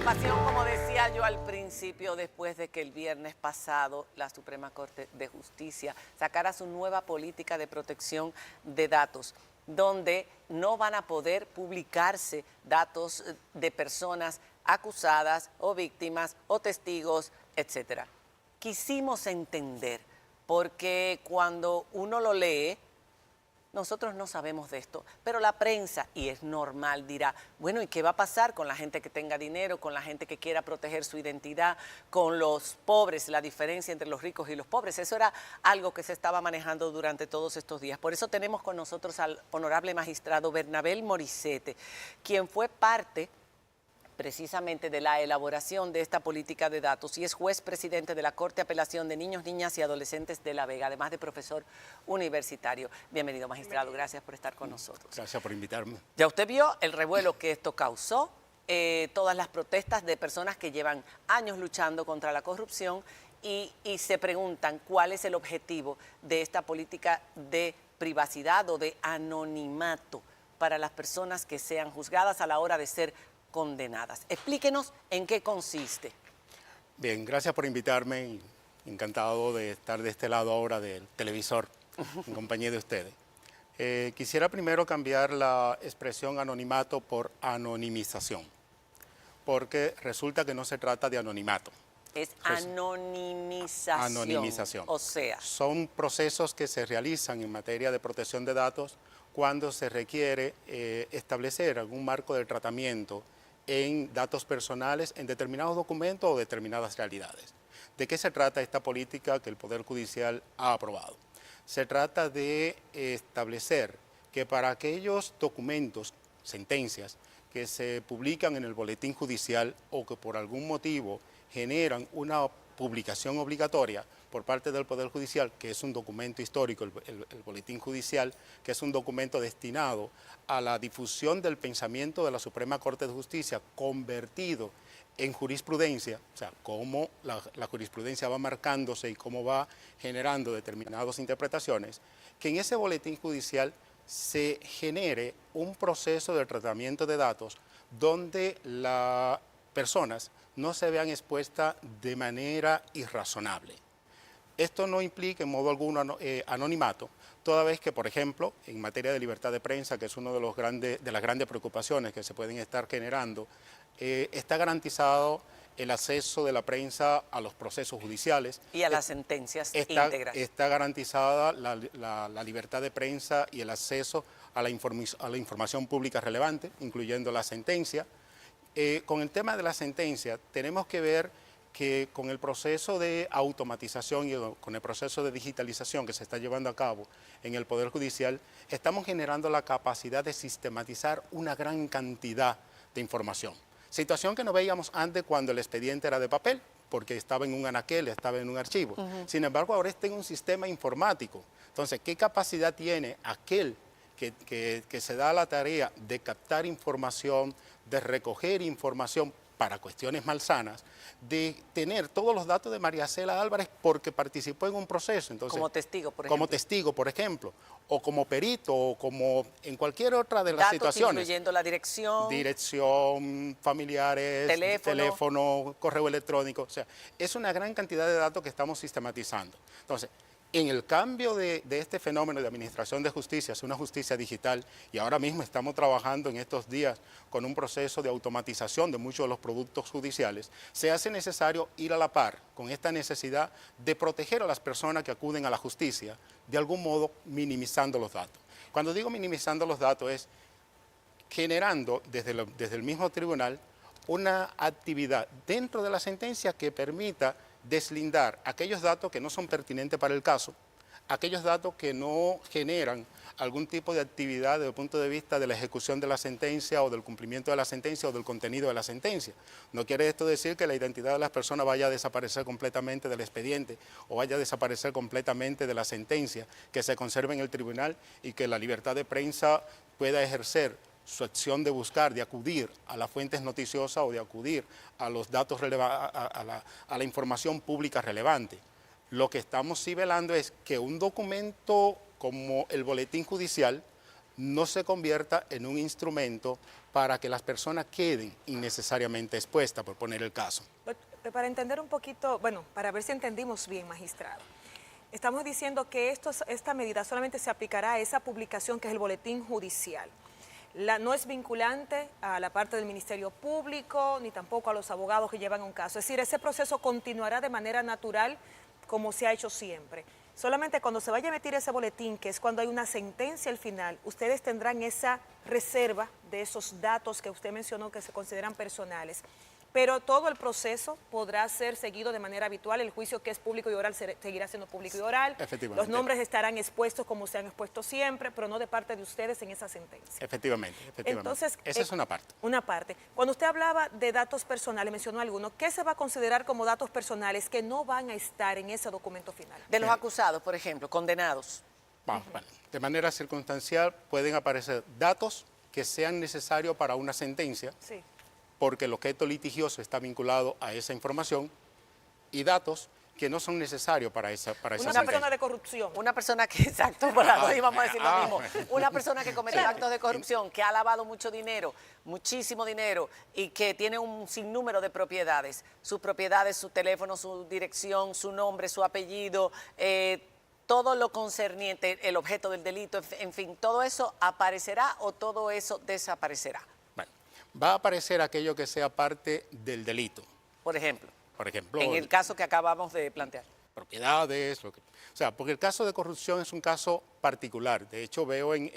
preocupación, como decía yo al principio, después de que el viernes pasado la Suprema Corte de Justicia sacara su nueva política de protección de datos, donde no van a poder publicarse datos de personas acusadas o víctimas o testigos, etcétera. Quisimos entender, porque cuando uno lo lee, nosotros no sabemos de esto, pero la prensa, y es normal, dirá, bueno, ¿y qué va a pasar con la gente que tenga dinero, con la gente que quiera proteger su identidad, con los pobres, la diferencia entre los ricos y los pobres? Eso era algo que se estaba manejando durante todos estos días. Por eso tenemos con nosotros al honorable magistrado Bernabel Morissette, quien fue parte precisamente de la elaboración de esta política de datos y es juez presidente de la Corte de Apelación de Niños, Niñas y Adolescentes de La Vega, además de profesor universitario. Bienvenido, magistrado, gracias por estar con nosotros. Gracias por invitarme. Ya usted vio el revuelo que esto causó, todas las protestas de personas que llevan años luchando contra la corrupción y se preguntan cuál es el objetivo de esta política de privacidad o de anonimato para las personas que sean juzgadas a la hora de ser condenadas. Explíquenos en qué consiste. Bien, gracias por invitarme. Encantado de estar de este lado ahora del televisor en compañía de ustedes. Quisiera primero cambiar la expresión anonimato por anonimización, porque resulta que no se trata de anonimato. Es anonimización. Anonimización. O sea, son procesos que se realizan en materia de protección de datos cuando se requiere establecer algún marco de tratamiento en datos personales, en determinados documentos o determinadas realidades. ¿De qué se trata esta política que el Poder Judicial ha aprobado? Se trata de establecer que para aquellos documentos, sentencias, que se publican en el boletín judicial o que por algún motivo generan una publicación obligatoria por parte del Poder Judicial, que es un documento histórico, el boletín judicial, que es un documento destinado a la difusión del pensamiento de la Suprema Corte de Justicia convertido en jurisprudencia, o sea, cómo la jurisprudencia va marcándose y cómo va generando determinadas interpretaciones, que en ese boletín judicial se genere un proceso de tratamiento de datos donde las personas no se vean expuestas de manera irrazonable. Esto no implica en modo alguno anonimato, toda vez que, por ejemplo, en materia de libertad de prensa, que es una de las grandes preocupaciones que se pueden estar generando, está garantizado el acceso de la prensa a los procesos judiciales. Y a las sentencias íntegras. Está garantizada la libertad de prensa y el acceso a la información pública relevante, incluyendo la sentencia. Con el tema de la sentencia, tenemos que ver que con el proceso de automatización y con el proceso de digitalización que se está llevando a cabo en el Poder Judicial, estamos generando la capacidad de sistematizar una gran cantidad de información. Situación que no veíamos antes cuando el expediente era de papel, porque estaba en un anaquel, estaba en un archivo. Sin embargo, ahora está en un sistema informático. Entonces, ¿qué capacidad tiene aquel que se da la tarea de captar información, de recoger información para cuestiones malsanas, de tener todos los datos de María Cela Álvarez porque participó en un proceso? Entonces, como testigo, por ejemplo. Como testigo, por ejemplo, o como perito, o como en cualquier otra de las situaciones. Incluyendo la dirección. Dirección, familiares, teléfono, correo electrónico. O sea, es una gran cantidad de datos que estamos sistematizando. Entonces, en el cambio de este fenómeno de administración de justicia hacia una justicia digital, y ahora mismo estamos trabajando en estos días con un proceso de automatización de muchos de los productos judiciales, se hace necesario ir a la par con esta necesidad de proteger a las personas que acuden a la justicia, de algún modo minimizando los datos. Cuando digo minimizando los datos es generando desde el mismo tribunal una actividad dentro de la sentencia que permita deslindar aquellos datos que no son pertinentes para el caso, aquellos datos que no generan algún tipo de actividad desde el punto de vista de la ejecución de la sentencia o del cumplimiento de la sentencia o del contenido de la sentencia. No quiere esto decir que la identidad de las personas vaya a desaparecer completamente del expediente o vaya a desaparecer completamente de la sentencia que se conserve en el tribunal y que la libertad de prensa pueda ejercer su acción de buscar, de acudir a las fuentes noticiosas o de acudir a los datos a la información pública relevante. Lo que estamos sí velando es que un documento como el boletín judicial no se convierta en un instrumento para que las personas queden innecesariamente expuestas, por poner el caso. Para entender un poquito, bueno, para ver si entendimos bien, magistrado. Estamos diciendo que esta medida solamente se aplicará a esa publicación que es el boletín judicial. No es vinculante a la parte del Ministerio Público, ni tampoco a los abogados que llevan un caso. Es decir, ese proceso continuará de manera natural como se ha hecho siempre. Solamente cuando se vaya a emitir ese boletín, que es cuando hay una sentencia al final, ustedes tendrán esa reserva de esos datos que usted mencionó que se consideran personales. Pero todo el proceso podrá ser seguido de manera habitual. El juicio que es público y oral seguirá siendo público y oral. Efectivamente. Los nombres estarán expuestos como se han expuesto siempre, pero no de parte de ustedes en esa sentencia. Efectivamente. Entonces, esa es una parte. Una parte. Cuando usted hablaba de datos personales, mencionó alguno, ¿qué se va a considerar como datos personales que no van a estar en ese documento final? De los acusados, por ejemplo, condenados. Bueno, de manera circunstancial pueden aparecer datos que sean necesarios para una sentencia, Sí. porque el objeto litigioso está vinculado a esa información, y datos que no son necesarios para esa Una sentencia. persona de corrupción. Una persona que, exacto, por ahí vamos a decir lo mismo. bueno. Una persona que comete actos de corrupción, que ha lavado mucho dinero, muchísimo dinero, y que tiene un sinnúmero de propiedades. Sus propiedades, su teléfono, su dirección, su nombre, su apellido, todo lo concerniente, el objeto del delito, en fin, ¿todo eso aparecerá o todo eso desaparecerá? Bueno, va a aparecer aquello que sea parte del delito. Por ejemplo, En el caso que acabamos de plantear. propiedades, o sea, porque el caso de corrupción es un caso particular. De hecho, veo en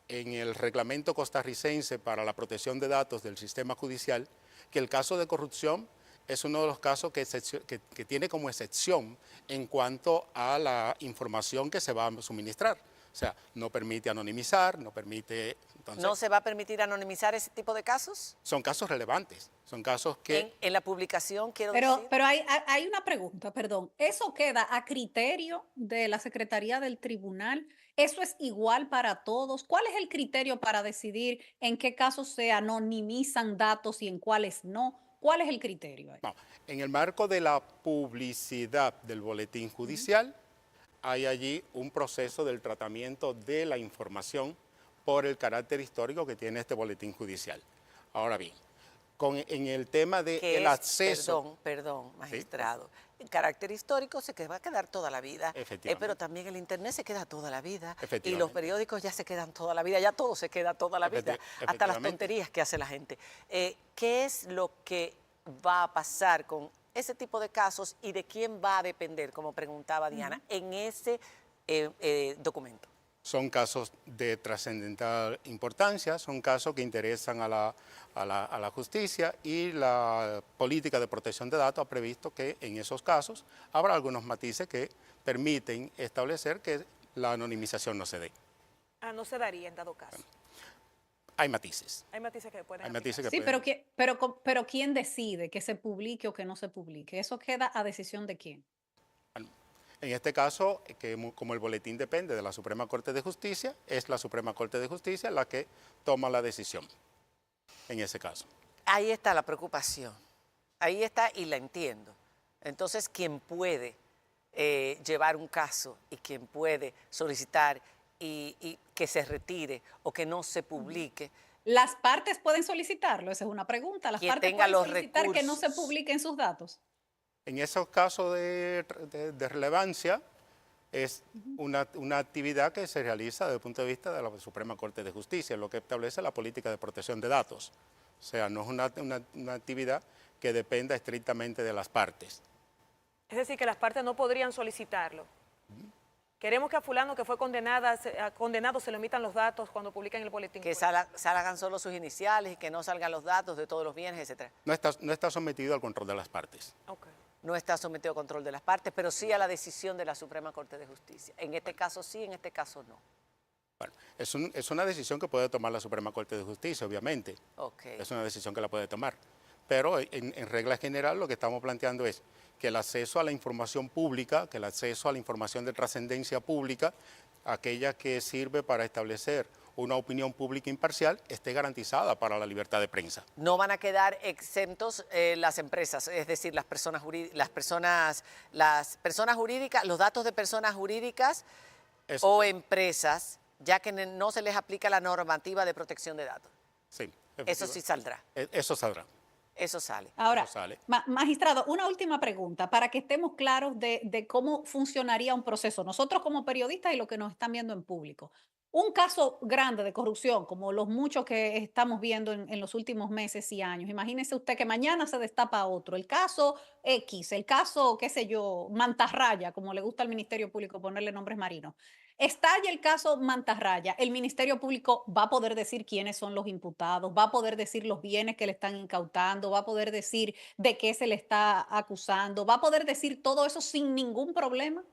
el reglamento costarricense para la protección de datos del sistema judicial que el caso de corrupción es uno de los casos que tiene como excepción en cuanto a la información que se va a suministrar. O sea, no permite anonimizar, no permite... Entonces, ¿No se va a permitir anonimizar ese tipo de casos? son casos relevantes, son casos que... En la publicación, quiero decir. Pero hay una pregunta, perdón. ¿Eso queda a criterio de la Secretaría del Tribunal? ¿Eso es igual para todos? ¿Cuál es el criterio para decidir en qué casos se anonimizan datos y en cuáles no? ¿Cuál es el criterio ahí? No, en el marco de la publicidad del boletín judicial, hay allí un proceso del tratamiento de la información por el carácter histórico que tiene este boletín judicial. Ahora bien, en el tema del acceso... Perdón, magistrado. El carácter histórico va a quedar toda la vida, Efectivamente. pero también el internet se queda toda la vida, y Efectivamente. los periódicos ya se quedan toda la vida, ya todo se queda toda la vida, hasta las Efectivamente. tonterías que hace la gente. ¿Qué es lo que va a pasar con ese tipo de casos y de quién va a depender, como preguntaba Diana, en ese documento? Son casos de trascendental importancia, son casos que interesan a la justicia, y la política de protección de datos ha previsto que en esos casos habrá algunos matices que permiten establecer que la anonimización no se dé. No se daría en dado caso. Hay matices. Hay matices que pueden Hay matices que Sí, pueden- pero ¿quién decide que se publique o que no se publique? ¿Eso queda a decisión de quién? En este caso, como el boletín depende de la Suprema Corte de Justicia, es la Suprema Corte de Justicia la que toma la decisión en ese caso. Ahí está la preocupación, ahí está y la entiendo. Entonces, quien puede llevar un caso y quien puede solicitar y que se retire o que no se publique, ¿Las partes pueden solicitarlo? Esa es una pregunta. ¿Las Quien partes tenga pueden los solicitar que no se recursos. publiquen sus datos? En esos casos de relevancia, es una actividad que se realiza desde el punto de vista de la Suprema Corte de Justicia, lo que establece la política de protección de datos. O sea, no es una actividad que dependa estrictamente de las partes. Es decir, que las partes no podrían solicitarlo. Queremos que a fulano que fue condenado se le omitan los datos cuando publican el boletín. que salgan solo sus iniciales y que no salgan los datos de todos los bienes, etcétera. No está sometido al control de las partes. Ok. No está sometido a control de las partes, pero sí a la decisión de la Suprema Corte de Justicia. En este caso sí, en este caso no. Bueno, es una decisión que puede tomar la Suprema Corte de Justicia, obviamente. Ok. Es una decisión que la puede tomar. Pero en regla general lo que estamos planteando es que el acceso a la información pública, que el acceso a la información de trascendencia pública, aquella que sirve para establecer una opinión pública imparcial, esté garantizada para la libertad de prensa. No van a quedar exentos las empresas, es decir, las personas jurídicas, los datos de personas jurídicas Es- o empresas ya que no se les aplica la normativa de protección de datos. Sí. Eso sí saldrá. Eso saldrá. Eso sale. Ahora, Eso sale. magistrado, una última pregunta para que estemos claros de cómo funcionaría un proceso. Nosotros como periodistas y los que nos están viendo en público. Un caso grande de corrupción, como los muchos que estamos viendo en los últimos meses y años. Imagínese usted que mañana se destapa otro. El caso X, el caso, qué sé yo, Mantarraya, como le gusta al Ministerio Público ponerle nombres marinos. Estalla el caso Mantarraya, el Ministerio Público va a poder decir quiénes son los imputados, va a poder decir los bienes que le están incautando, va a poder decir de qué se le está acusando, va a poder decir todo eso sin ningún problema.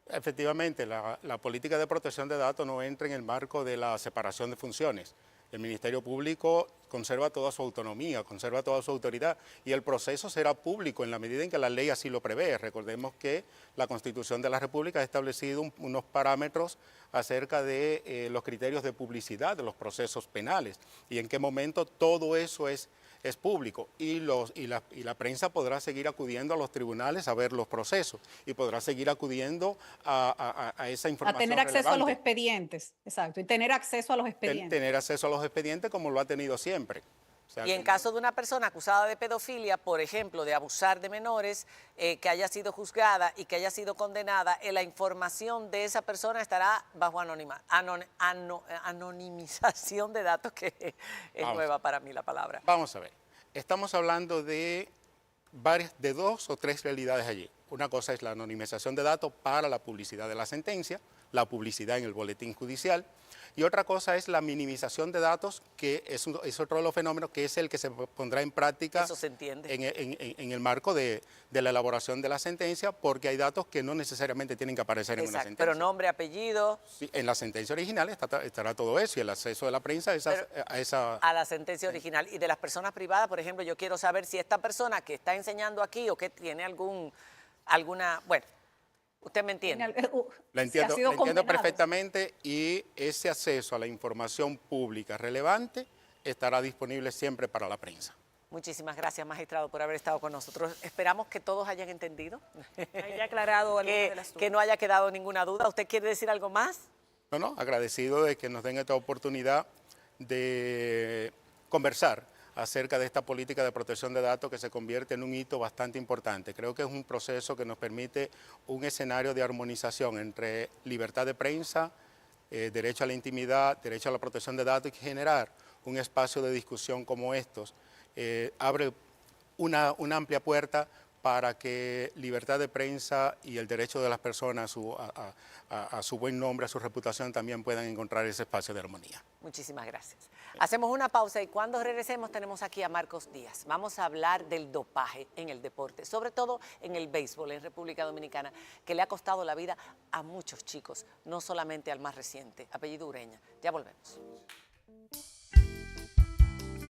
Efectivamente, la política de protección de datos no entra en el marco de la separación de funciones. El Ministerio Público conserva toda su autonomía, conserva toda su autoridad y el proceso será público en la medida en que la ley así lo prevé. Recordemos que la Constitución de la República ha establecido unos parámetros acerca de los criterios de publicidad de los procesos penales y en qué momento todo eso es público y la prensa podrá seguir acudiendo a los tribunales a ver los procesos y podrá seguir acudiendo a esa información A tener acceso a los relevante. expedientes, exacto, y tener acceso a los expedientes. Tener acceso a los expedientes como lo ha tenido siempre. O sea, Y en caso de una persona acusada de pedofilia, por ejemplo, de abusar de menores, que haya sido juzgada y que haya sido condenada, la información de esa persona estará bajo anonimización de datos, que es nueva para mí la palabra. Vamos a ver, estamos hablando de dos o tres realidades allí. Una cosa es la anonimización de datos para la publicidad de la sentencia, la publicidad en el boletín judicial, y otra cosa es la minimización de datos, que es otro de los fenómenos, que es el que se pondrá en práctica. Eso se entiende. En el marco de la elaboración de la sentencia, porque hay datos que no necesariamente tienen que aparecer en una sentencia. Pero nombre, apellido. Sí, en la sentencia original estará todo eso y el acceso de la prensa A la sentencia original. Y de las personas privadas, por ejemplo, yo quiero saber si esta persona que está enseñando aquí o que tiene alguna, bueno, usted me entiende. La entiendo perfectamente y ese acceso a la información pública relevante estará disponible siempre para la prensa. Muchísimas gracias, magistrado, por haber estado con nosotros. Esperamos que todos hayan entendido. Haya aclarado algunas de las dudas. Que no haya quedado ninguna duda. ¿Usted quiere decir algo más? No, agradecido de que nos den esta oportunidad de conversar acerca de esta política de protección de datos que se convierte en un hito bastante importante. Creo que es un proceso que nos permite un escenario de armonización entre libertad de prensa, derecho a la intimidad, derecho a la protección de datos y generar un espacio de discusión como estos. Abre una amplia puerta para que libertad de prensa y el derecho de las personas a su buen nombre, a su reputación, también puedan encontrar ese espacio de armonía. Muchísimas gracias. Hacemos una pausa y cuando regresemos tenemos aquí a Marcos Díaz. Vamos a hablar del dopaje en el deporte, sobre todo en el béisbol en República Dominicana, que le ha costado la vida a muchos chicos, no solamente al más reciente, apellido Ureña. Ya volvemos.